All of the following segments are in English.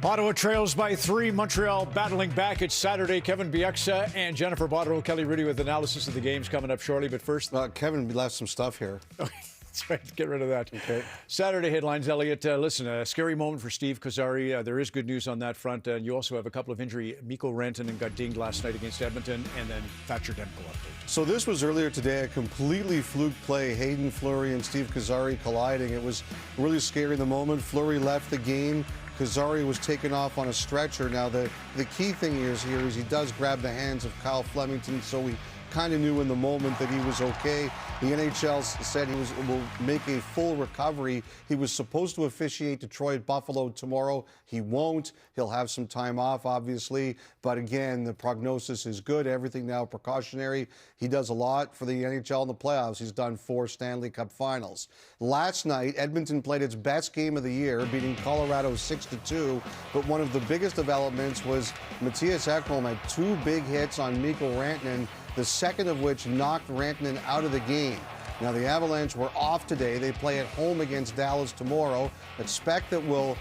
Ottawa trails by 3. Montreal battling back. It's Saturday. Kevin Bieksa and Jennifer Botterill, Kelly Riddy with analysis of the games coming up shortly. But first, Kevin left some stuff here. That's right. Get rid of that. Okay. Saturday headlines, Elliot. Listen, a scary moment for Steve Kozari. There is good news on that front. And you also have a couple of injury. Mikko Rantanen got dinged last night against Edmonton, and then Thatcher Demko update. So this was earlier today, a completely fluke play. Hayden Fleury and Steve Kozari colliding. It was really scary the moment. Fleury left the game. Kozari was taken off on a stretcher. Now, the key thing is he does grab the hands of Kyle Flemington, so we kind of knew in the moment that he was okay. The NHL said will make a full recovery. He was supposed to officiate Detroit Buffalo tomorrow. He won't. He'll have some time off, obviously. But again, the prognosis is good. Everything now precautionary. He does a lot for the NHL in the playoffs. He's done 4 Stanley Cup finals. Last night, Edmonton played its best game of the year, beating Colorado 6-2. But one of the biggest developments was Mattias Ekholm had 2 big hits on Mikko Rantanen, the second of which knocked Rantanen out of the game. Now, the Avalanche were off today. They play at home against Dallas tomorrow. Expect that we'll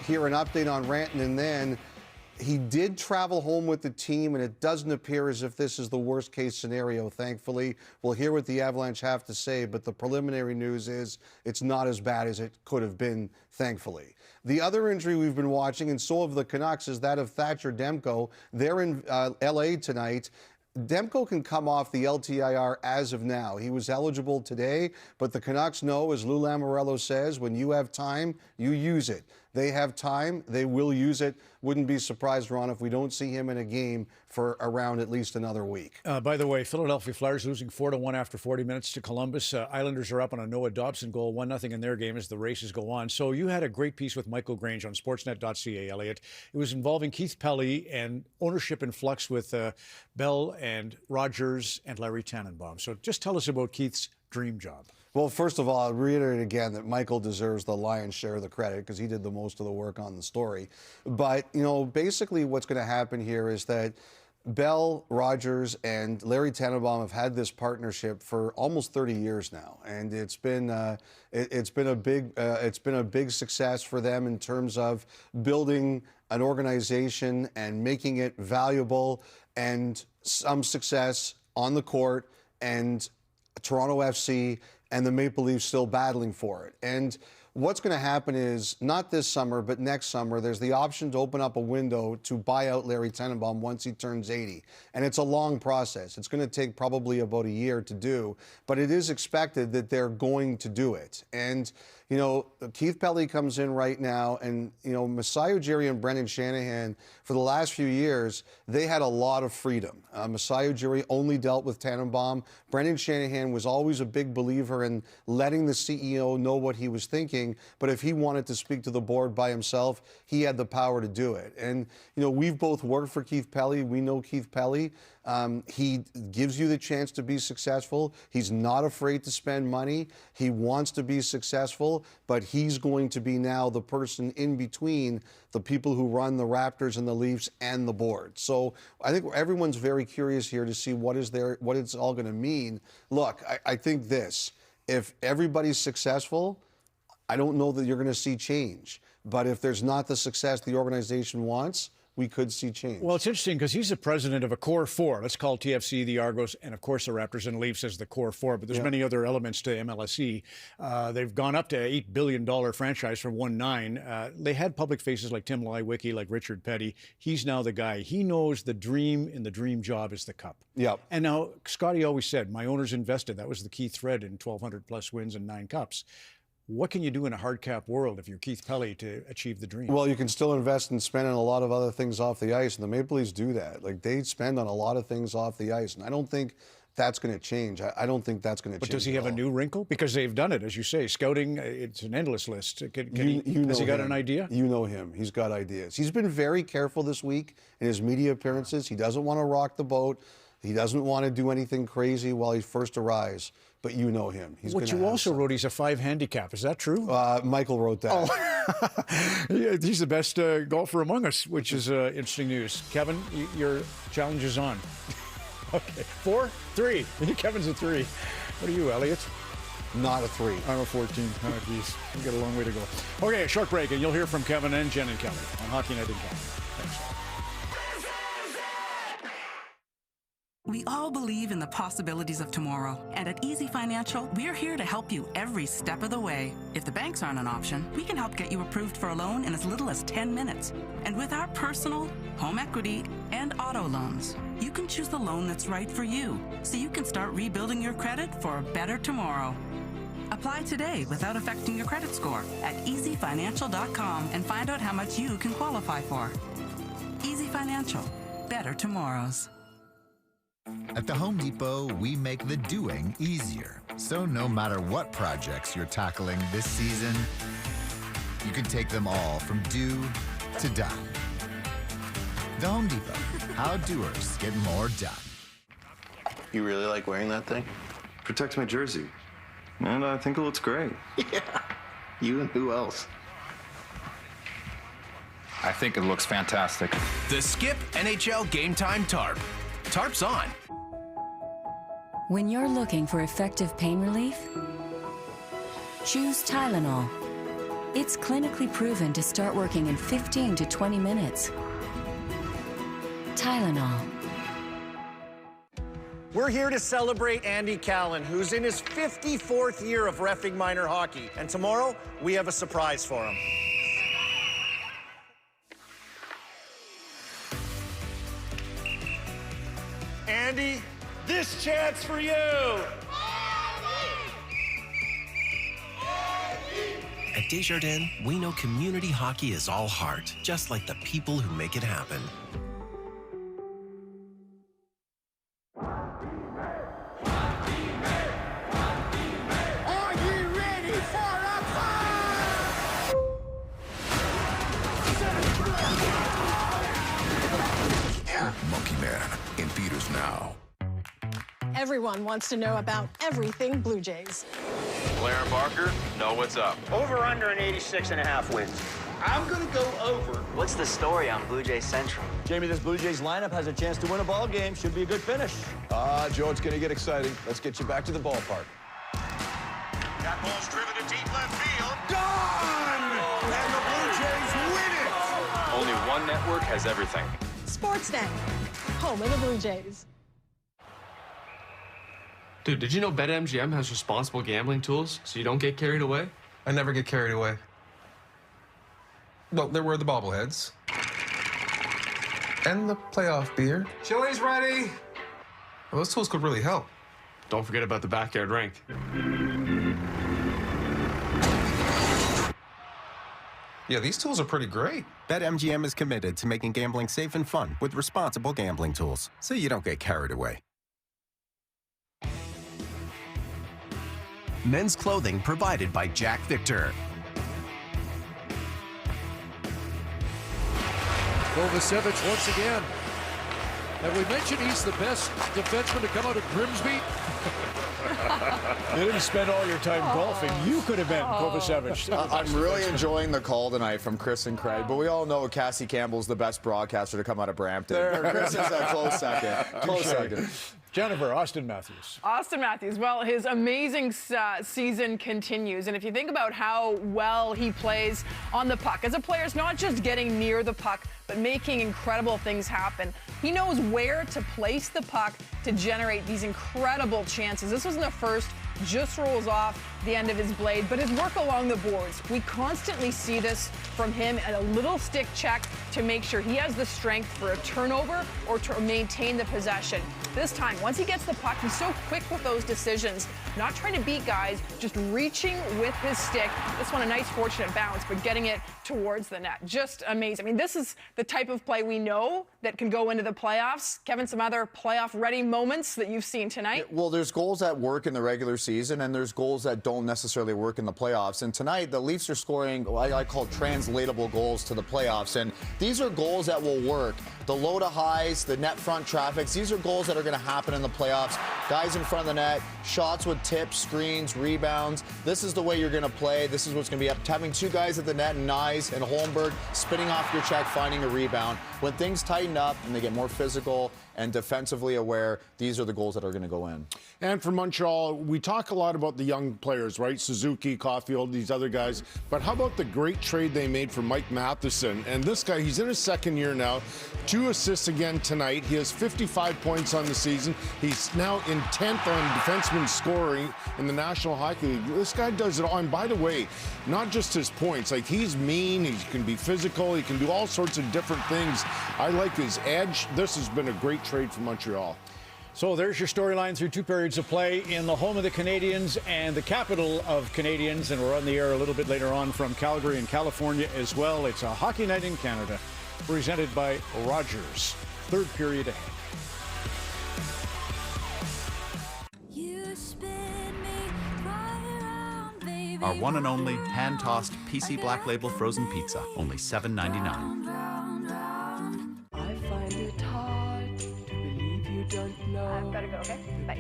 hear an update on Rantanen then. He did travel home with the team, and it doesn't appear as if this is the worst-case scenario, thankfully. We'll hear what the Avalanche have to say, but the preliminary news is it's not as bad as it could have been, thankfully. The other injury we've been watching, and so have the Canucks, is that of Thatcher Demko. They're in L.A. tonight. Demko can come off the LTIR as of now. He was eligible today, but the Canucks know, as Lou Lamoriello says, when you have time, you use it. They have time, they will use it. Wouldn't be surprised, Ron, if we don't see him in a game for around at least another week. By the way, Philadelphia Flyers losing 4-1 after 40 minutes to Columbus. Islanders are up on a Noah Dobson goal, 1-0 in their game as the races go on. So you had a great piece with Michael Grange on sportsnet.ca, Elliot. It was involving Keith Pelly and ownership in flux with Bell and Rogers and Larry Tannenbaum. So just tell us about Keith's dream job. Well, first of all, I'll reiterate again that Michael deserves the lion's share of the credit because he did the most of the work on the story. But, you know, basically what's going to happen here is that Bell, Rogers, and Larry Tannenbaum have had this partnership for almost 30 years now, and it's been a big success for them in terms of building an organization and making it valuable, and some success on the court, and Toronto FC and the Maple Leafs still battling for it. And what's going to happen is, not this summer, but next summer, there's the option to open up a window to buy out Larry Tannenbaum once he turns 80. And it's a long process. It's going to take probably about a year to do, but it is expected that they're going to do it. And, you know, Keith Pelly comes in right now, and, you know, Masai Ujiri and Brendan Shanahan, for the last few years, they had a lot of freedom. Masai Ujiri only dealt with Tannenbaum. Brendan Shanahan was always a big believer in letting the CEO know what he was thinking, but if he wanted to speak to the board by himself, he had the power to do it. And, you know, we've both worked for Keith Pelly. We know Keith Pelly. He gives you the chance to be successful. He's not afraid to spend money. He wants to be successful, but he's going to be now the person in between the people who run the Raptors and the Leafs and the board. So I think everyone's very curious here to see what it's all going to mean. Look, I think this. If everybody's successful, I don't know that you're going to see change. But if there's not the success the organization wants, we could see change. Well, it's interesting because he's the president of a core 4. Let's call TFC, the Argos, and of course the Raptors and Leafs as the core 4. But there's many other elements to MLSE. They've gone up to $8 billion franchise from 1.9. They had public faces like Tim Leiweke, like Richard Petty. He's now the guy. He knows the dream in the dream job is the cup. Yep. And now Scotty always said, my owners invested. That was the key thread in 1,200 plus wins and 9 cups. What can you do in a hard cap world if you're Keith Pelly to achieve the dream? Well, you can still invest and spend on a lot of other things off the ice, and the Maple Leafs do that. Like, they spend on a lot of things off the ice, and I don't think that's going to change. I don't think that's going to change. But does he have a new wrinkle? Because they've done it, as you say. Scouting, it's an endless list. Has he got an idea? You know him. He's got ideas. He's been very careful this week in his media appearances. He doesn't want to rock the boat. He doesn't want to do anything crazy while he first arrives. But you know him. What you also wrote, he's a 5 handicap. Is that true? Michael wrote that. Oh. He's the best golfer among us, which is interesting news. Kevin, your challenge is on. Okay. 4, 3. Kevin's a 3. What are you, Elliot? not a 3. I'm a 14. Oh, geez. We've got a long way to go. Okay, a short break, and you'll hear from Kevin and Jen and Kelly on Hockey Night in Canada. Thanks. We all believe in the possibilities of tomorrow. And at Easy Financial, we're here to help you every step of the way. If the banks aren't an option, we can help get you approved for a loan in as little as 10 minutes. And with our personal, home equity, and auto loans, you can choose the loan that's right for you, so you can start rebuilding your credit for a better tomorrow. Apply today without affecting your credit score at easyfinancial.com and find out how much you can qualify for. Easy Financial. Better tomorrows. At the Home Depot, we make the doing easier. So no matter what projects you're tackling this season, you can take them all from do to done. The Home Depot. How doers get more done. You really like wearing that thing? Protects my jersey. And I think it looks great. Yeah. You and who else? I think it looks fantastic. The Skip NHL Game Time Tarp. Tarp's on. When you're looking for effective pain relief, choose Tylenol. It's clinically proven to start working in 15 to 20 minutes. Tylenol. We're here to celebrate Andy Callan, who's in his 54th year of reffing minor hockey. And tomorrow, we have a surprise for him. Andy, this chance for you. At Desjardins, we know community hockey is all heart, just like the people who make it happen. Monkey Man in theaters now. Everyone wants to know about everything Blue Jays. Blair and Barker know what's up. Over under an 86.5 wins. I'm gonna go over. What's the story on Blue Jays Central? Jamie, this Blue Jays lineup has a chance to win a ball game. Should be a good finish. Joe, it's gonna get exciting. Let's get you back to the ballpark. That ball's driven to deep left field. Gone! And the Blue Jays win it! Only one network has everything. Sportsnet, home of the Blue Jays. Dude, did you know BetMGM has responsible gambling tools so you don't get carried away? I never get carried away. Well, there were the bobbleheads. And the playoff beer. Chili's ready! Well, those tools could really help. Don't forget about the backyard rink. Yeah, these tools are pretty great. BetMGM is committed to making gambling safe and fun with responsible gambling tools, so you don't get carried away. Men's clothing provided by Jack Victor. Kovacevic once again. Have we mentioned he's the best defenseman to come out of Grimsby? You didn't spend all your time golfing. You could have been Kovacevic. I'm really enjoying the call tonight from Chris and Craig, but we all know Cassie Campbell's the best broadcaster to come out of Brampton. Chris is a close second. Close second. Jennifer, Austin Matthews. Austin Matthews, well, his amazing season continues. And if you think about how well he plays on the puck, as a player, it's not just getting near the puck, but making incredible things happen. He knows where to place the puck to generate these incredible chances. This wasn't the first, just rolls off the end of his blade, but his work along the boards. We constantly see this from him at a little stick check to make sure he has the strength for a turnover or to maintain the possession. This time, once he gets the puck, he's so quick with those decisions, not trying to beat guys, just reaching with his stick. This one, a nice fortunate bounce, but getting it towards the net. Just amazing. I mean, this is the type of play we know that can go into the playoffs. Kevin, some other playoff-ready moments that you've seen tonight? Well, there's goals that work in the regular season, and there's goals that don't necessarily work in the playoffs. And tonight, the Leafs are scoring what I call translatable goals to the playoffs. And these are goals that will work. The low to highs, the net front traffics, these are goals that are going to happen in the playoffs. Guys in front of the net, shots with tips, screens, rebounds. This is the way you're going to play. This is what's going to be up. Having two guys at the net, Nyes and Holmberg, spinning off your check, finding a rebound. When things tighten up and they get more physical and defensively aware. These are the goals that are going to go in. And for Montreal, we talk a lot about the young players, right? Suzuki, Caulfield, these other guys. But how about the great trade they made for Mike Matheson? And this guy, he's in his second year now. 2 assists again tonight. He has 55 points on the season. He's now in 10th on defenseman scoring in the National Hockey League. This guy does it all. And by the way, not just his points. Like, he's mean. He can be physical. He can do all sorts of different things. I like his edge. This has been a great trade for Montreal. So there's your storyline through 2 periods of play in the home of the Canadiens and the capital of Canadians. And we're on the air a little bit later on from Calgary and California as well. It's a hockey night in Canada, presented by Rogers. 3rd period ahead. Our one and only hand-tossed PC Black Label frozen pizza, only $7.99. I find it hard to believe you don't know. I've got to go, okay? Bye.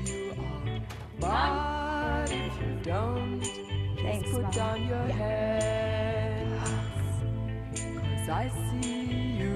You are. But if you don't, Thanks, just put Mom. down your hands. 'Cause I see you.